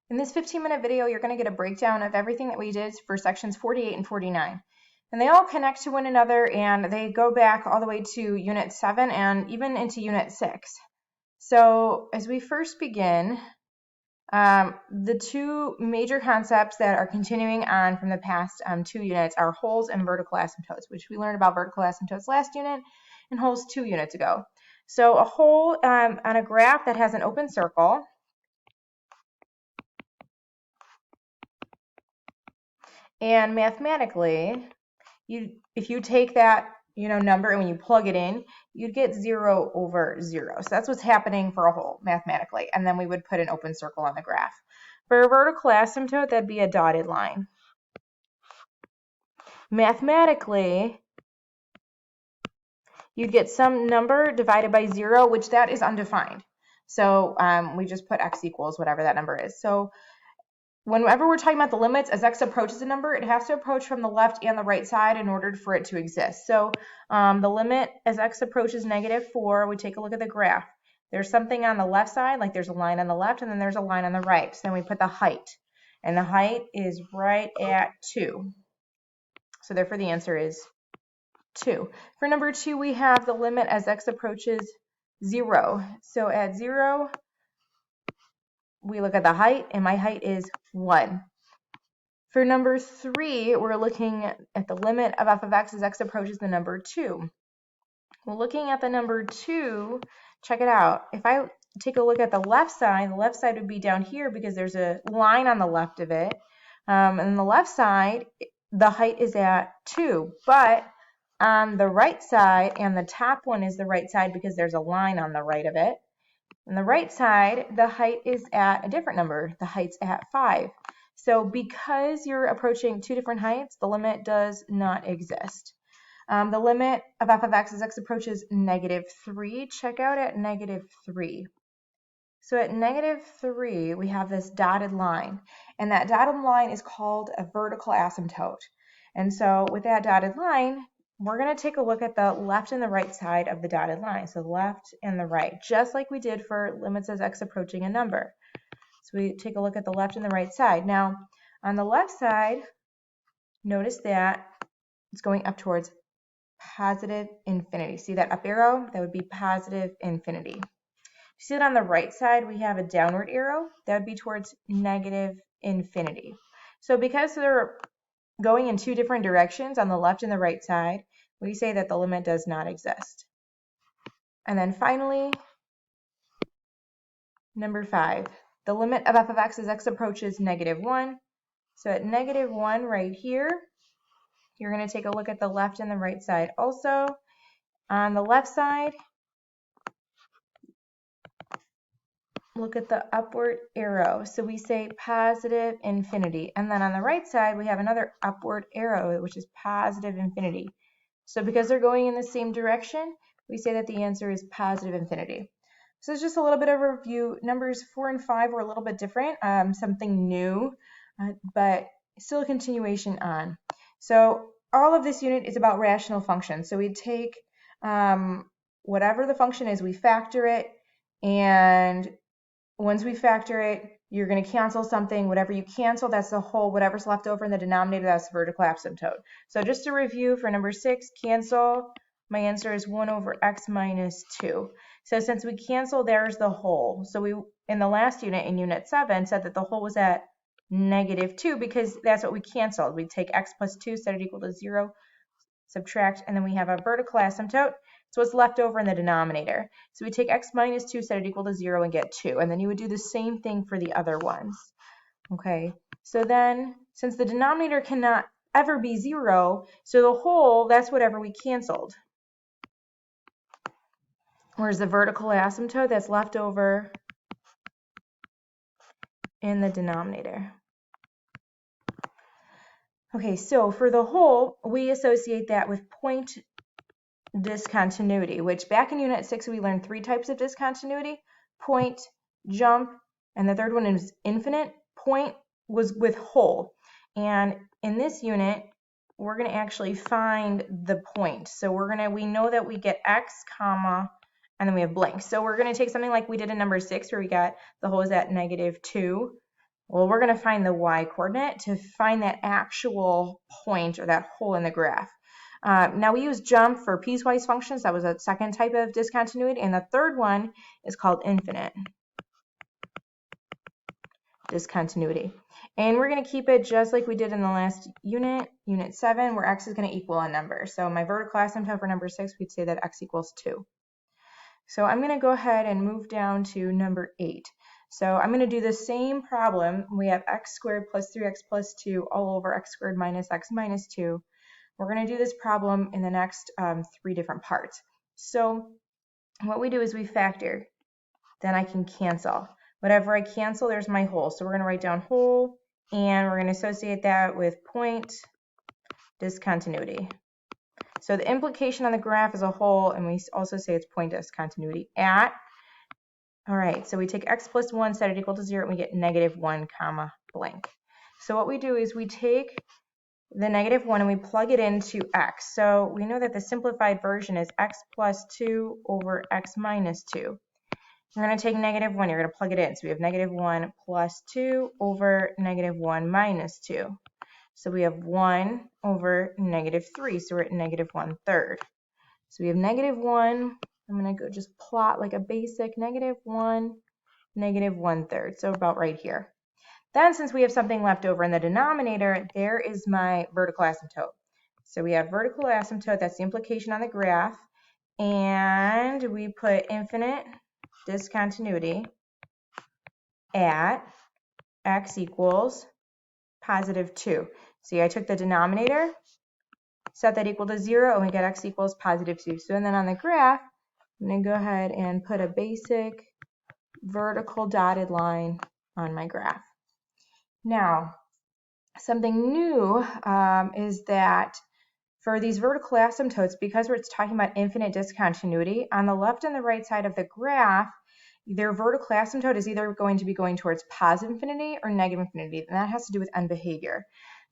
In this 15-minute video, you're going to get a breakdown of everything that we did for sections 48 and 49. And they all connect to one another, and they go back all the way to Unit 7 and even into Unit 6. So as we first begin, the two major concepts that are continuing on from the past 2 units are holes and vertical asymptotes, which we learned about vertical asymptotes last unit and holes 2 units ago. So a hole on a graph that has an open circle, and mathematically, if you take that number and when you plug it in, you'd get 0 over 0. So that's what's happening for a hole mathematically. And then we would put an open circle on the graph. For a vertical asymptote, that'd be a dotted line. Mathematically, you'd get some number divided by 0, which that is undefined. So we just put x equals whatever that number is. So whenever we're talking about the limits, as x approaches a number, it has to approach from the left and the right side in order for it to exist. So the limit as x approaches -4, we take a look at the graph. There's something on the left side, like there's a line on the left, and then there's a line on the right. So then we put the height, and the height is right at 2. So therefore the answer is 2. For number 2, we have the limit as x approaches 0. So at 0, we look at the height, and my height is 1. For number 3, we're looking at the limit of f of x as x approaches the number 2. We're looking at the number 2. Check it out. If I take a look at the left side would be down here because there's a line on the left of it. And on the left side, the height is at 2. But on the right side, and the top one is the right side because there's a line on the right of it. On the right side, the height is at a different number. The height's at 5. So because you're approaching 2 different heights, the limit does not exist. The limit of f of x as x approaches -3. Check out at -3. So at -3, we have this dotted line. And that dotted line is called a vertical asymptote. And so with that dotted line, we're going to take a look at the left and the right side of the dotted line. So left and the right, just like we did for limits as x approaching a number. So we take a look at the left and the right side. Now, on the left side, notice that it's going up towards positive infinity. See that up arrow? That would be positive infinity. You see that on the right side, we have a downward arrow. That would be towards negative infinity. So because they're going in 2 different directions on the left and the right side, we say that the limit does not exist. And then finally, number 5, the limit of f of x as x approaches -1. So at -1 right here, you're going to take a look at the left and the right side also. On the left side, look at the upward arrow. So we say positive infinity. And then on the right side, we have another upward arrow, which is positive infinity. So because they're going in the same direction, we say that the answer is positive infinity. So it's just a little bit of a review. Numbers 4 and 5 were a little bit different, something new, but still a continuation on. So all of this unit is about rational functions. So we take whatever the function is, we factor it, and once we factor it, you're going to cancel something. Whatever you cancel, that's the whole. Whatever's left over in the denominator, that's the vertical asymptote. So just to review, for number 6, cancel. My answer is 1 over x minus 2. So since we cancel, there's the whole. So we, in the last unit, in unit 7, said that the whole was at -2 because that's what we canceled. We take x plus 2, set it equal to 0, subtract, and then we have a vertical asymptote. So what's left over in the denominator? So we take x minus 2, set it equal to 0, and get 2. And then you would do the same thing for the other ones. Okay, so then since the denominator cannot ever be 0, so the whole, that's whatever we canceled. Whereas the vertical asymptote, that's left over in the denominator. Okay, so for the whole, we associate that with point discontinuity, which back in Unit 6 we learned 3 types of discontinuity: point, jump, and the third one is infinite. Point was with whole, and in this unit we're going to actually find the point. So we know that we get x, comma, and then we have blank. So we're going to take something like we did in number 6 where we got the whole is at -2. Well, we're going to find the y-coordinate to find that actual point or that hole in the graph. Now we use jump for piecewise functions. That was a second type of discontinuity. And the third one is called infinite discontinuity. And we're going to keep it just like we did in the last unit, unit 7, where x is going to equal a number. So my vertical asymptote for number 6, we'd say that x equals 2. So I'm going to go ahead and move down to number 8. So I'm going to do the same problem. We have x squared plus 3x plus 2 all over x squared minus x minus 2. We're going to do this problem in the next 3 different parts. So what we do is we factor. Then I can cancel. Whatever I cancel, there's my hole. So we're going to write down hole, and we're going to associate that with point discontinuity. So the implication on the graph is a hole, and we also say it's point discontinuity at. All right, so we take x plus 1, set it equal to 0, and we get negative 1 comma blank. So what we do is we take the negative 1 and we plug it into x. So we know that the simplified version is x plus 2 over x minus 2. You're going to take negative 1, you're going to plug it in. So we have negative 1 plus 2 over negative 1 minus 2. So we have 1 over negative 3, so we're at negative 1/3. So we have negative 1, I'm going to go just plot like a basic negative 1, negative 1/3, so about right here. Then since we have something left over in the denominator, there is my vertical asymptote. So we have vertical asymptote, that's the implication on the graph, and we put infinite discontinuity at x equals positive 2. See, I took the denominator, set that equal to 0, and we get x equals positive 2. So then on the graph, I'm going to go ahead and put a basic vertical dotted line on my graph. Now, something new is that for these vertical asymptotes, because it's talking about infinite discontinuity, on the left and the right side of the graph, their vertical asymptote is either going to be going towards positive infinity or negative infinity, and that has to do with end behavior.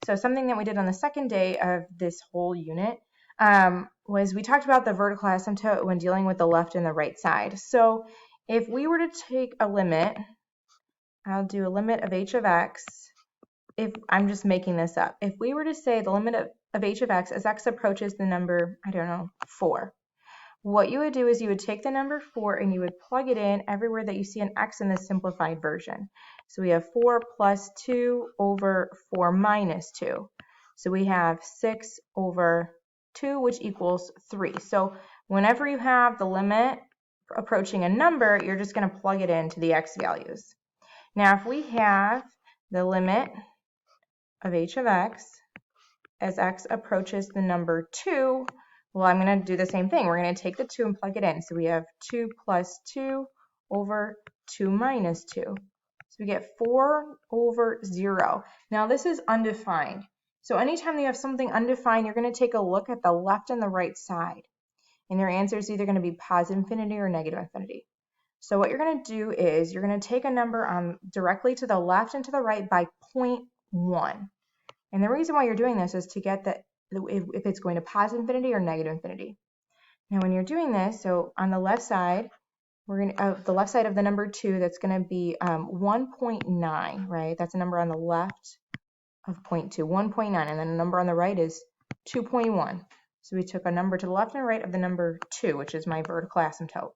So something that we did on the second day of this whole unit was we talked about the vertical asymptote when dealing with the left and the right side. So if we were to take a limit, I'll do a limit of h of x. If I'm just making this up, if we were to say the limit of h of x as x approaches the number, I don't know, 4, what you would do is you would take the number 4 and you would plug it in everywhere that you see an x in the simplified version. So we have 4 plus 2 over 4 minus 2. So we have 6 over 2, which equals 3. So whenever you have the limit approaching a number, you're just going to plug it into the x values. Now if we have the limit of h of x as x approaches the number 2, well, I'm going to do the same thing. We're going to take the 2 and plug it in. So we have 2 plus 2 over 2 minus 2. So we get 4 over 0. Now this is undefined. So anytime you have something undefined, you're going to take a look at the left and the right side. And their answer is either going to be positive infinity or negative infinity. So what you're going to do is you're going to take a number directly to the left and to the right by 0.1. And the reason why you're doing this is to get that if it's going to positive infinity or negative infinity. Now when you're doing this, so on the left side, we're going to the left side of the number 2, that's going to be 1.9, right? That's a number on the left of 0.2, 1.9, and then a number on the right is 2.1. So we took a number to the left and right of the number 2, which is my vertical asymptote.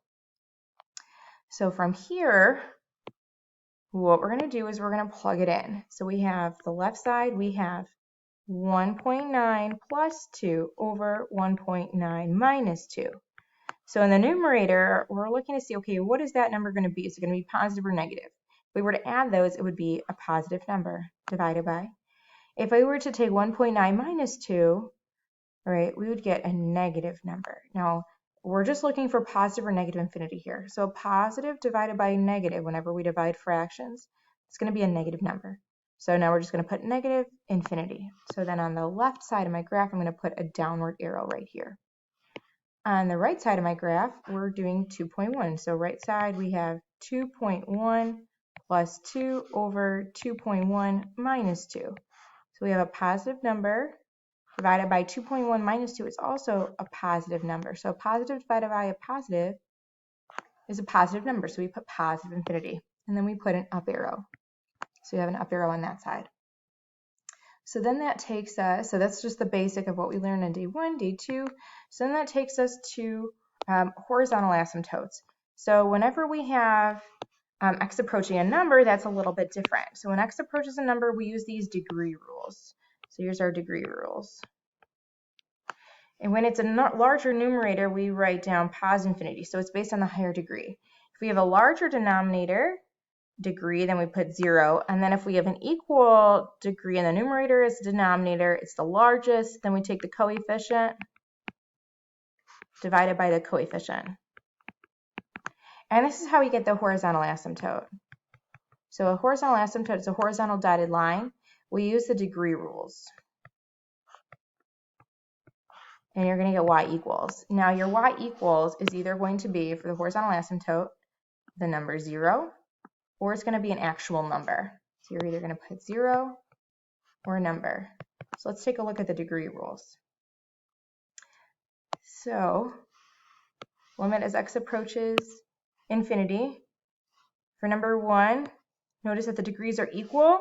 So from here, what we're going to do is we're going to plug it in. So we have the left side, we have 1.9 plus 2 over 1.9 minus 2. So in the numerator, we're looking to see, okay, what is that number going to be? Is it going to be positive or negative? If we were to add those, it would be a positive number divided by. If I were to take 1.9 minus 2, right, we would get a negative number. Now, we're just looking for positive or negative infinity here. So positive divided by negative, whenever we divide fractions, it's going to be a negative number. So now we're just going to put negative infinity. So then on the left side of my graph, I'm going to put a downward arrow right here. On the right side of my graph, we're doing 2.1. So right side, we have 2.1 plus 2 over 2.1 minus 2. So we have a positive number divided by 2.1 minus 2 is also a positive number. So positive divided by a positive is a positive number. So we put positive infinity. And then we put an up arrow. So you have an up arrow on that side. So then that takes us, so that's just the basic of what we learned in day 1, day 2. So then that takes us to horizontal asymptotes. So whenever we have x approaching a number, that's a little bit different. So when x approaches a number, we use these degree rules. So here's our degree rules. And when it's a larger numerator, we write down pos infinity. So it's based on the higher degree. If we have a larger denominator degree, then we put 0. And then if we have an equal degree in the numerator as the denominator, it's the largest, then we take the coefficient divided by the coefficient. And this is how we get the horizontal asymptote. So a horizontal asymptote is a horizontal dotted line. We use the degree rules. And you're going to get y equals. Now your y equals is either going to be, for the horizontal asymptote, the number 0, or it's going to be an actual number. So you're either going to put 0 or a number. So let's take a look at the degree rules. So limit as x approaches infinity. For number 1, notice that the degrees are equal.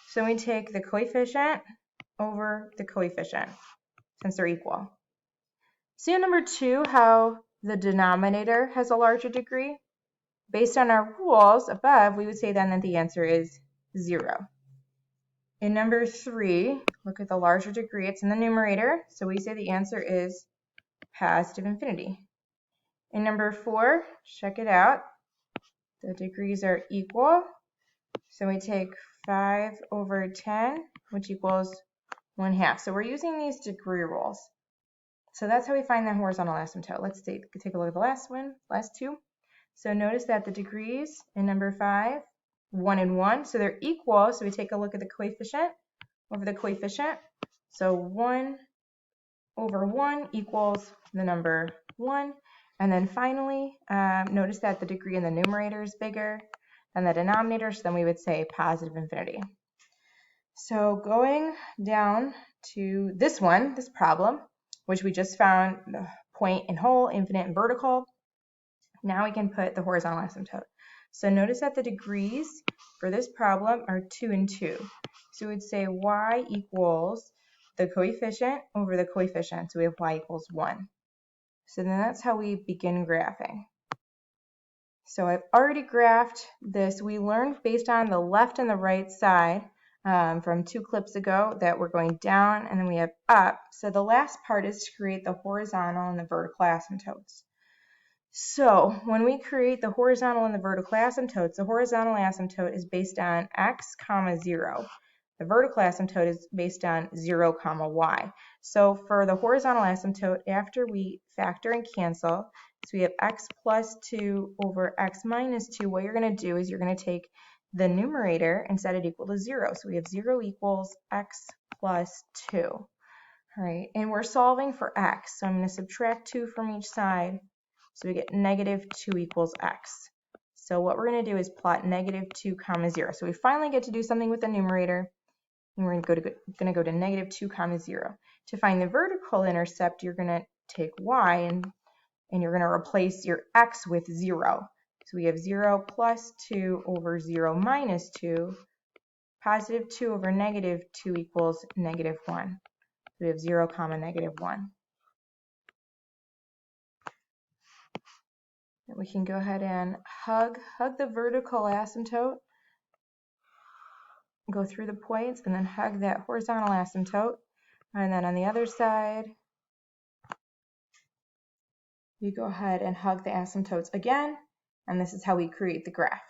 So we take the coefficient over the coefficient, since they're equal. See on number 2 how the denominator has a larger degree? Based on our rules above, we would say then that the answer is 0. In number 3, look at the larger degree. It's in the numerator, so we say the answer is positive infinity. In number 4, check it out. The degrees are equal, so we take 5 over 10, which equals 1/2. So we're using these degree rules. So that's how we find the horizontal asymptote. Let's take a look at the last two. So notice that the degrees in number 5, 1 and 1, so they're equal. So we take a look at the coefficient over the coefficient. So 1 over 1 equals the number 1. And then finally, notice that the degree in the numerator is bigger than the denominator, so then we would say positive infinity. So going down to this problem, which we just found the point and whole, infinite and vertical. Now we can put the horizontal asymptote. So notice that the degrees for this problem are 2 and 2. So we'd say y equals the coefficient over the coefficient. So we have y equals 1. So then that's how we begin graphing. So I've already graphed this. We learned based on the left and the right side from 2 clips ago that we're going down and then we have up. So the last part is to create the horizontal and the vertical asymptotes. So when we create the horizontal and the vertical asymptotes, the horizontal asymptote is based on x, 0. The vertical asymptote is based on 0, y. So for the horizontal asymptote, after we factor and cancel, so we have x plus 2 over x minus 2, what you're going to do is you're going to take the numerator and set it equal to 0. So we have 0 equals x plus 2. All right, and we're solving for x. So I'm going to subtract 2 from each side. So we get negative 2 equals x. So what we're going to do is plot negative 2, 0. So we finally get to do something with the numerator. And we're going to go to negative 2, 0. To find the vertical intercept, you're going to take y and you're going to replace your x with 0. So we have 0 plus 2 over 0 minus 2. Positive 2 over negative 2 equals negative 1. So we have 0, negative 1. And we can go ahead and hug the vertical asymptote. Go through the points and then hug that horizontal asymptote. And then on the other side, you go ahead and hug the asymptotes again. And this is how we create the graph.